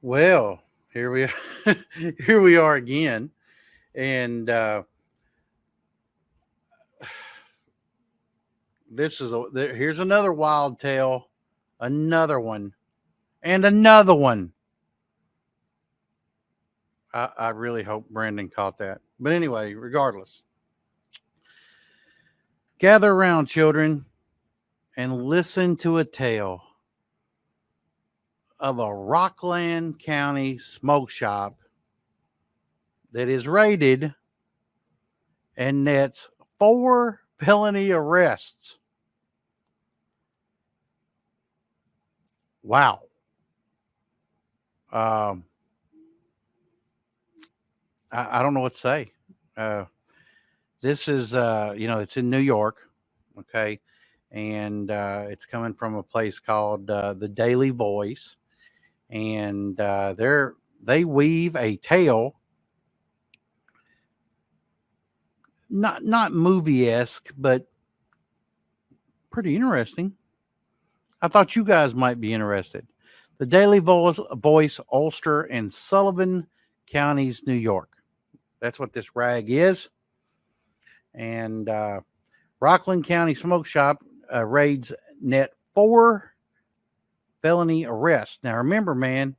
Well, here we are. Here we are again, and here's another wild tale, another one, and another one. I really hope Brandon caught that. But anyway, regardless, gather around, children, and listen to a tale of a Rockland County smoke shop that is raided and nets 4 felony arrests. Wow. Um, I don't know what to say. Uh, this is, it's in New York, okay, and it's coming from a place called the Daily Voice, and they weave a tale, not movie esque, but pretty interesting. I thought you guys might be interested. The Voice, Ulster, and Sullivan Counties, New York. That's what this rag is. And Rockland County Smoke Shop raids net 4 felony arrests. Now remember, man,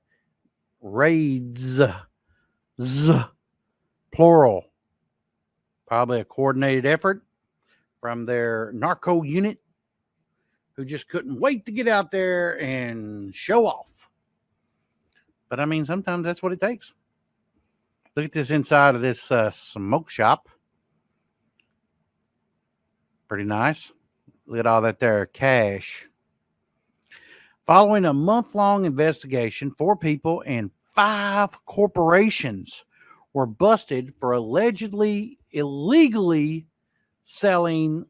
raids, plural. Probably a coordinated effort from their narco unit who just couldn't wait to get out there and show off. But I mean, sometimes that's what it takes. Look at this inside of this smoke shop. Pretty nice. Look at all that there cash. Following a month-long investigation, 4 people and 5 corporations were busted for allegedly illegally selling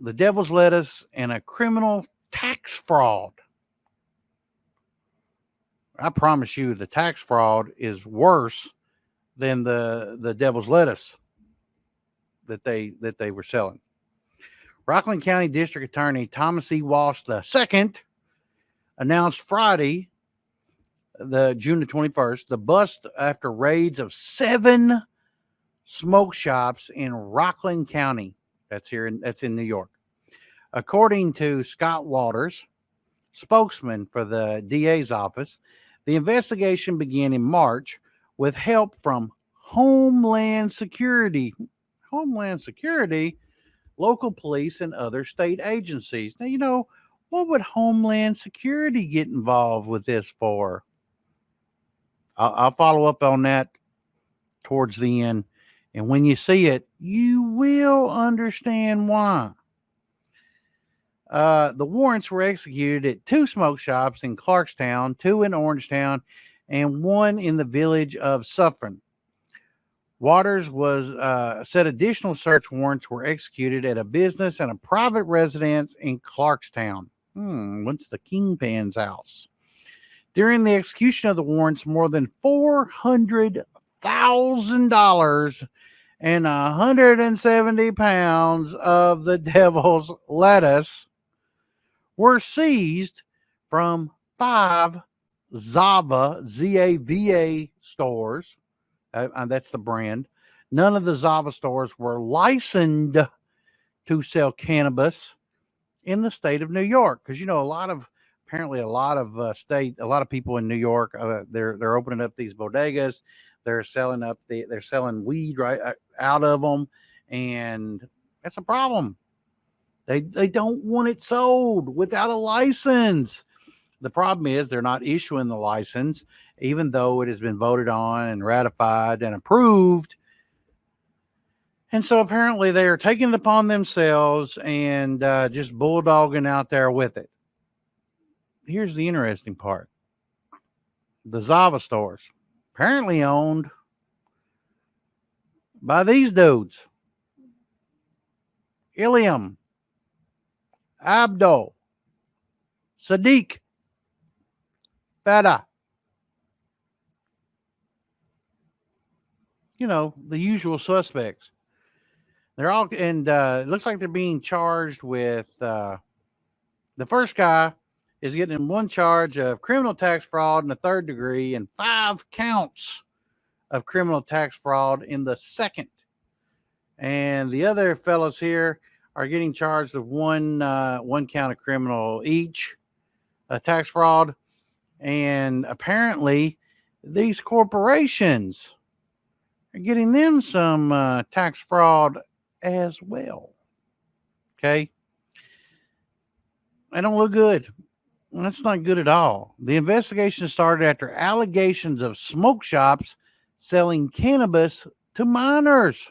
the devil's lettuce and a criminal tax fraud. I promise you the tax fraud is worse than the devil's lettuce that they were selling. Rockland County District Attorney Thomas E. Walsh II announced Friday, the June the 21st, the bust after raids of 7 smoke shops in Rockland County. That's in New York. According to Scott Waters, spokesman for the DA's office, the investigation began in March with help from Homeland Security, local police, and other state agencies. Now, what would Homeland Security get involved with this for? I'll follow up on that towards the end. And when you see it, you will understand why. The warrants were executed at 2 smoke shops in Clarkstown, 2 in Orangetown, and 1 in the village of Suffern. Waters said additional search warrants were executed at a business and a private residence in Clarkstown. Went to the Kingpin's house. During the execution of the warrants, more than $400,000 and 170 pounds of the devil's lettuce were seized from 5 Zava, Z-A-V-A stores. That's the brand. None of the Zava stores were licensed to sell cannabis in the state of New York. Because, a lot of people in New York, they're opening up these bodegas. They're selling weed right out of them. And that's a problem. They don't want it sold without a license. The problem is they're not issuing the license, even though it has been voted on and ratified and approved. And so apparently they are taking it upon themselves and just bulldogging out there with it. Here's the interesting part. The Zava stores, apparently owned by these dudes. Iliam, Abdul, Sadiq, Fada. The usual suspects. They're all, and it looks like they're being charged with the first guy is getting one charge of criminal tax fraud in the third degree and 5 counts of criminal tax fraud in the second. And the other fellas here are getting charged with one count of criminal each, tax fraud. And apparently, these corporations are getting them some tax fraud as well. Okay. They don't look good. Well, that's not good at all. The investigation started after allegations of smoke shops selling cannabis to minors.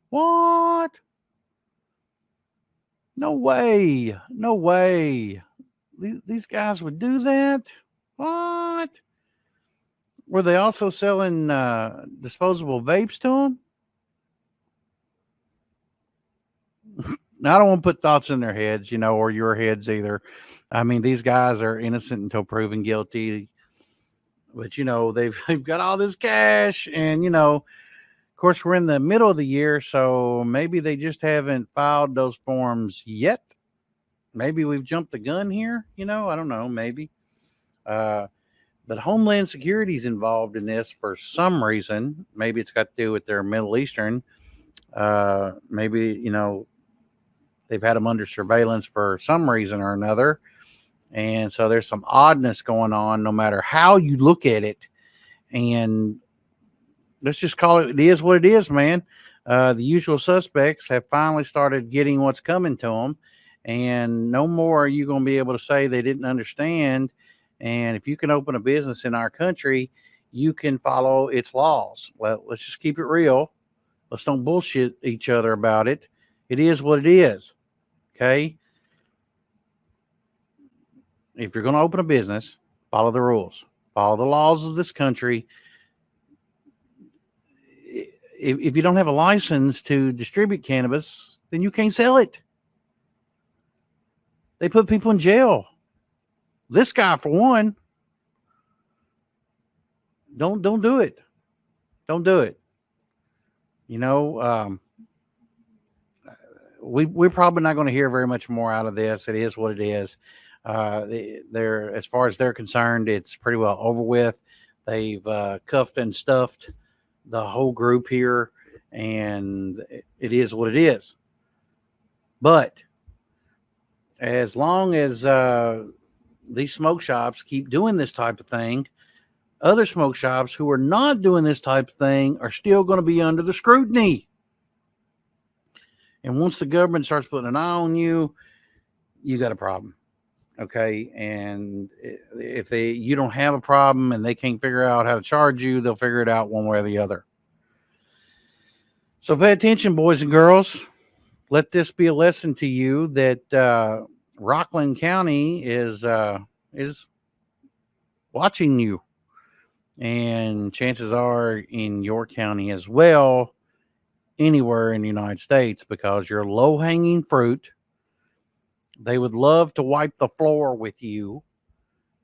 What? No way. No way. These guys would do that? What? Were they also selling disposable vapes to them? Now, I don't want to put thoughts in their heads, or your heads either. I mean, these guys are innocent until proven guilty. But, they've got all this cash. And, of course, we're in the middle of the year. So maybe they just haven't filed those forms yet. Maybe we've jumped the gun here. I don't know. Maybe. But Homeland Security is involved in this for some reason. Maybe it's got to do with their Middle Eastern. Maybe, they've had them under surveillance for some reason or another. And so there's some oddness going on no matter how you look at it. And let's just call it is what it is, man. The usual suspects have finally started getting what's coming to them. And no more are you going to be able to say they didn't understand. And if you can open a business in our country, you can follow its laws. Well, let's just keep it real. Let's don't bullshit each other about it. It is what it is. Okay. If you're going to open a business, follow the rules, follow the laws of this country. If you don't have a license to distribute cannabis, then you can't sell it. They put people in jail. This guy, for one, don't do it. Don't do it. We're probably not going to hear very much more out of this. It is what it is. They're, as far as they're concerned, it's pretty well over with. They've cuffed and stuffed the whole group here, and it is what it is. But as long as these smoke shops keep doing this type of thing, other smoke shops who are not doing this type of thing are still going to be under the scrutiny. And once the government starts putting an eye on you, you got a problem. Okay. And if you don't have a problem and they can't figure out how to charge you, they'll figure it out one way or the other. So pay attention, boys and girls. Let this be a lesson to you that Rockland County is watching you. And chances are in your county as well, anywhere in the United States, because you're low-hanging fruit. They would love to wipe the floor with you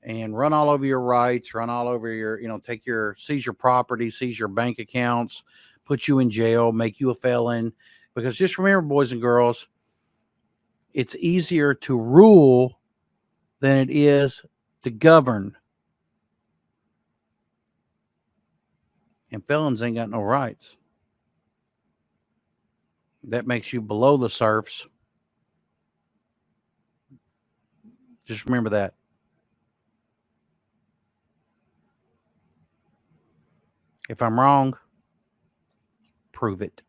and run all over your rights, run all over your, seize your property, seize your bank accounts, put you in jail, make you a felon. Because just remember, boys and girls, it's easier to rule than it is to govern. And felons ain't got no rights. That makes you below the serfs. Just remember that. If I'm wrong, prove it.